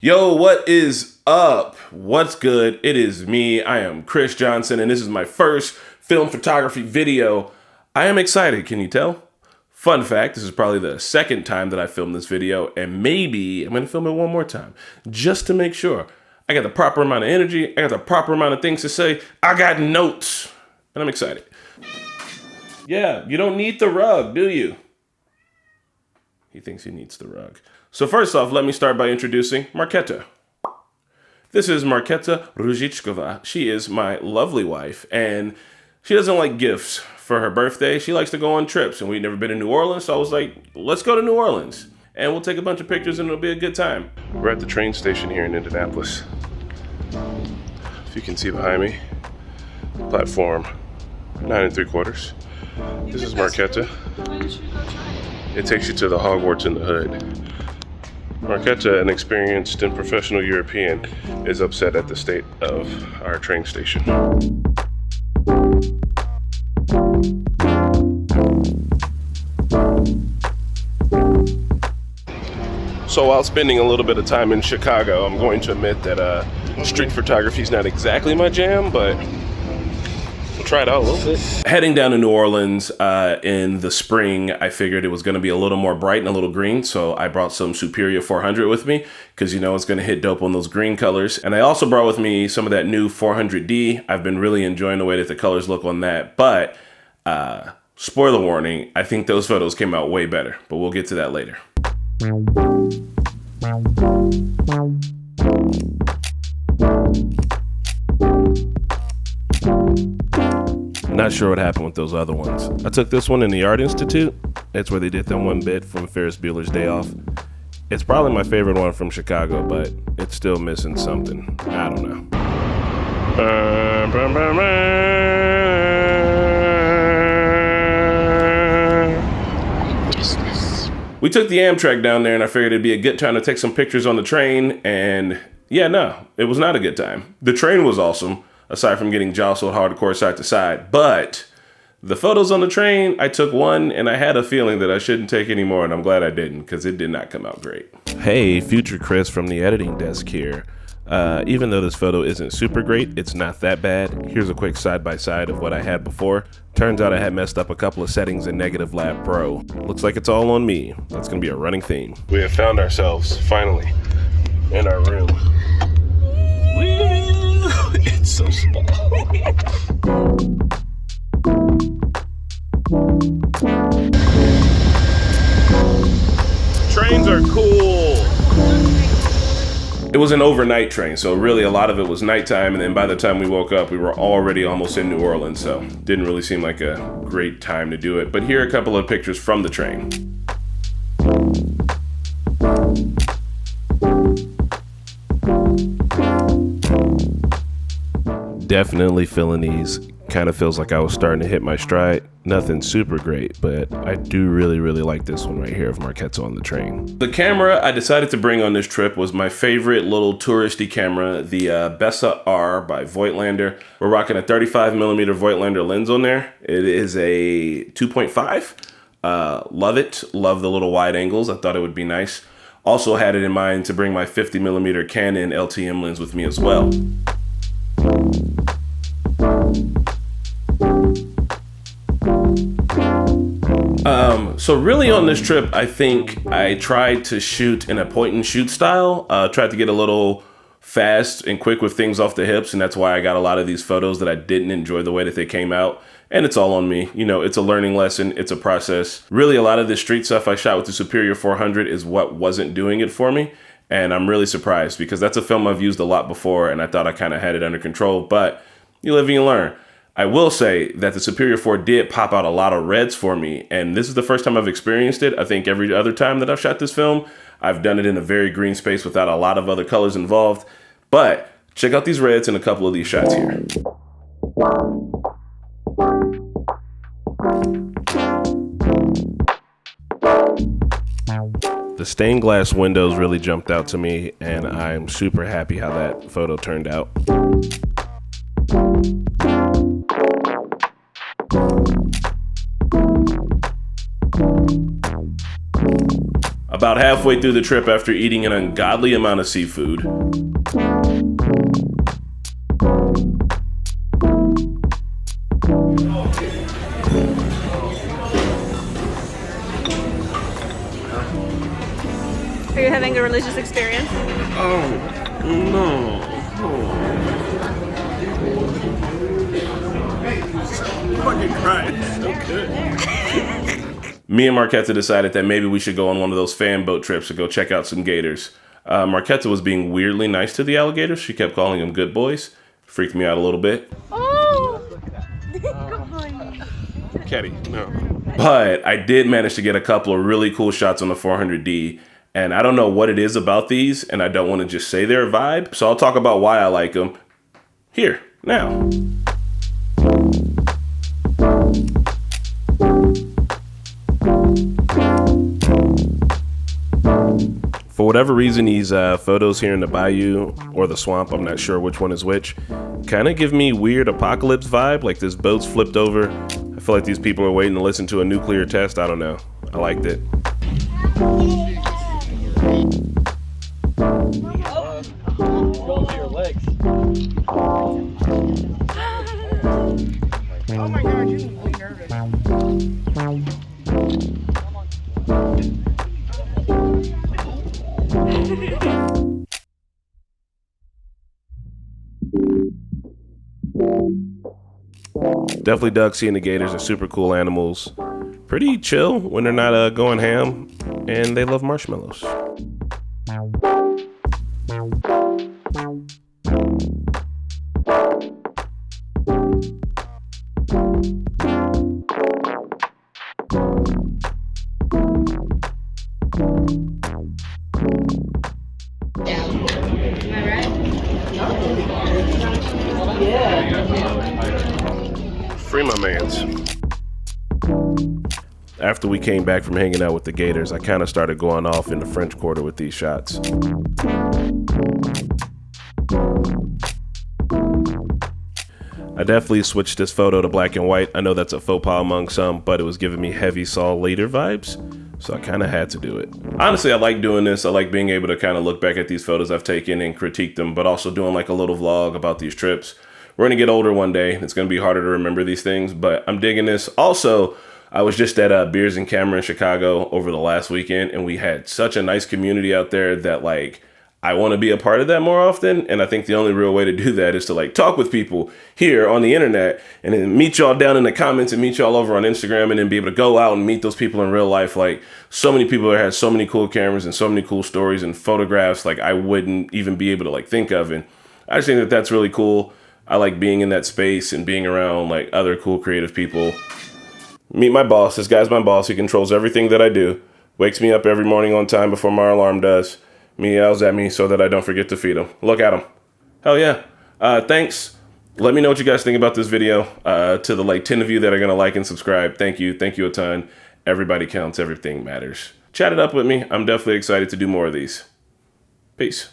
Yo, what is up? What's good? It is me. I am Chris Johnson, and this is my first film photography video. I am excited, can you tell? Fun fact, this is probably the second time that I filmed this video, and maybe I'm going to film it one more time, just to make sure. I got the proper amount of energy, I got the proper amount of things to say, I got notes, and I'm excited. Yeah, you don't need the rug, do you? He thinks he needs the rug. So first off, let me start by introducing Marketa. This is Marketa Ružičková. She is my lovely wife, and she doesn't like gifts for her birthday. She likes to go on trips, and we'd never been to New Orleans, so I was like, let's go to New Orleans, and we'll take a bunch of pictures, and it'll be a good time. We're at the train station here in Indianapolis. If you can see behind me, platform 9 3/4. This is Marketa. When should we go try it? It takes you to the Hogwarts in the hood. Marketa, an experienced and professional European, is upset at the state of our train station. So while spending a little bit of time in Chicago, I'm going to admit that street photography is not exactly my jam, but we'll try it out a little bit. Heading down to New Orleans in the spring, I figured it was going to be a little more bright and a little green, so I brought some Superior 400 with me because you know it's going to hit dope on those green colors. And I also brought with me some of that new 400D. I've been really enjoying the way that the colors look on that, but spoiler warning, I think those photos came out way better, but we'll get to that later. Not sure what happened with those other ones. I took this one in the Art Institute. It's where they did that one bit from Ferris Bueller's Day Off. It's probably my favorite one from Chicago, but it's still missing something. I don't know. We took the Amtrak down there, and I figured it'd be a good time to take some pictures on the train, and yeah, no, it was not a good time. The train was awesome, aside from getting jostled hardcore side to side, but the photos on the train, I took one, and I had a feeling that I shouldn't take any more, and I'm glad I didn't, because it did not come out great. Hey, future Chris from the editing desk here. Even though this photo isn't super great, it's not that bad. Here's a quick side-by-side of what I had before. Turns out I had messed up a couple of settings in Negative Lab Pro. Looks like it's all on me. That's gonna be a running theme. We have found ourselves, finally, in our room. It's so small. Trains are cool. It was an overnight train, so really a lot of it was nighttime, and then by the time we woke up, we were already almost in New Orleans, so didn't really seem like a great time to do it. But here are a couple of pictures from the train. Definitely feeling these. Kind of feels like I was starting to hit my stride. Nothing super great, but I do really like this one right here of Marketa on the train. The camera I decided to bring on this trip was my favorite little touristy camera, the Bessa-R by Voigtlander. We're rocking a 35mm Voigtlander lens on there. It is a 2.5. Love it. Love the little wide angles. I thought it would be nice. Also had it in mind to bring my 50mm Canon LTM lens with me as well. So really on this trip, I think I tried to shoot in a point and shoot style, tried to get a little fast and quick with things off the hips, and that's why I got a lot of these photos that I didn't enjoy the way that they came out, and it's all on me. You know, it's a learning lesson, it's a process. Really, a lot of this street stuff I shot with the Superior 400 is what wasn't doing it for me, and I'm really surprised because that's a film I've used a lot before, and I thought I kind of had it under control, but you live and you learn. I will say that the Superior 4 did pop out a lot of reds for me, and this is the first time I've experienced it. I think every other time that I've shot this film, I've done it in a very green space without a lot of other colors involved. But check out these reds in a couple of these shots here. The stained glass windows really jumped out to me, and I'm super happy how that photo turned out. About halfway through the trip after eating an ungodly amount of seafood. Are you having a religious experience? Oh, no. Fucking crying. It's so good. Me and Marquetta decided that maybe we should go on one of those fan boat trips to go check out some gators. Marquetta was being weirdly nice to the alligators. She kept calling them good boys. Freaked me out a little bit. Oh! Good boy. Caddy, no. But I did manage to get a couple of really cool shots on the 400D. And I don't know what it is about these, and I don't want to just say they're a vibe. So I'll talk about why I like them here, now. For whatever reason, these photos here in the bayou or the swamp, I'm not sure which one is which, kind of give me weird apocalypse vibe, like this boat's flipped over. I feel like these people are waiting to listen to a nuclear test. I don't know. I liked it. Oh my God, you're really nervous. Definitely dug seeing the gators. Are super cool animals. Pretty chill when they're not going ham, and they love marshmallows. Free my mans. After we came back from hanging out with the gators, I kind of started going off in the French Quarter with these shots. I definitely switched this photo to black and white. I know that's a faux pas among some, but it was giving me heavy Saw later vibes, so I kind of had to do it. Honestly, I like doing this. I like being able to kind of look back at these photos I've taken and critique them, but also doing like a little vlog about these trips. We're gonna get older one day. It's gonna be harder to remember these things, but I'm digging this. Also, I was just at Beers and Camera in Chicago over the last weekend, and we had such a nice community out there that like, I want to be a part of that more often. And I think the only real way to do that is to like talk with people here on the internet and then meet y'all down in the comments and meet y'all over on Instagram, and then be able to go out and meet those people in real life. Like, so many people that had so many cool cameras and so many cool stories and photographs like I wouldn't even be able to like think of. And I just think that that's really cool. I like being in that space and being around like other cool creative people. Meet my boss. This guy's my boss. He controls everything that I do. Wakes me up every morning on time before my alarm does. He yells at me so that I don't forget to feed him. Look at him. Hell yeah. Thanks. Let me know what you guys think about this video. To the like 10 of you that are going to like and subscribe, thank you. Thank you a ton. Everybody counts. Everything matters. Chat it up with me. I'm definitely excited to do more of these. Peace.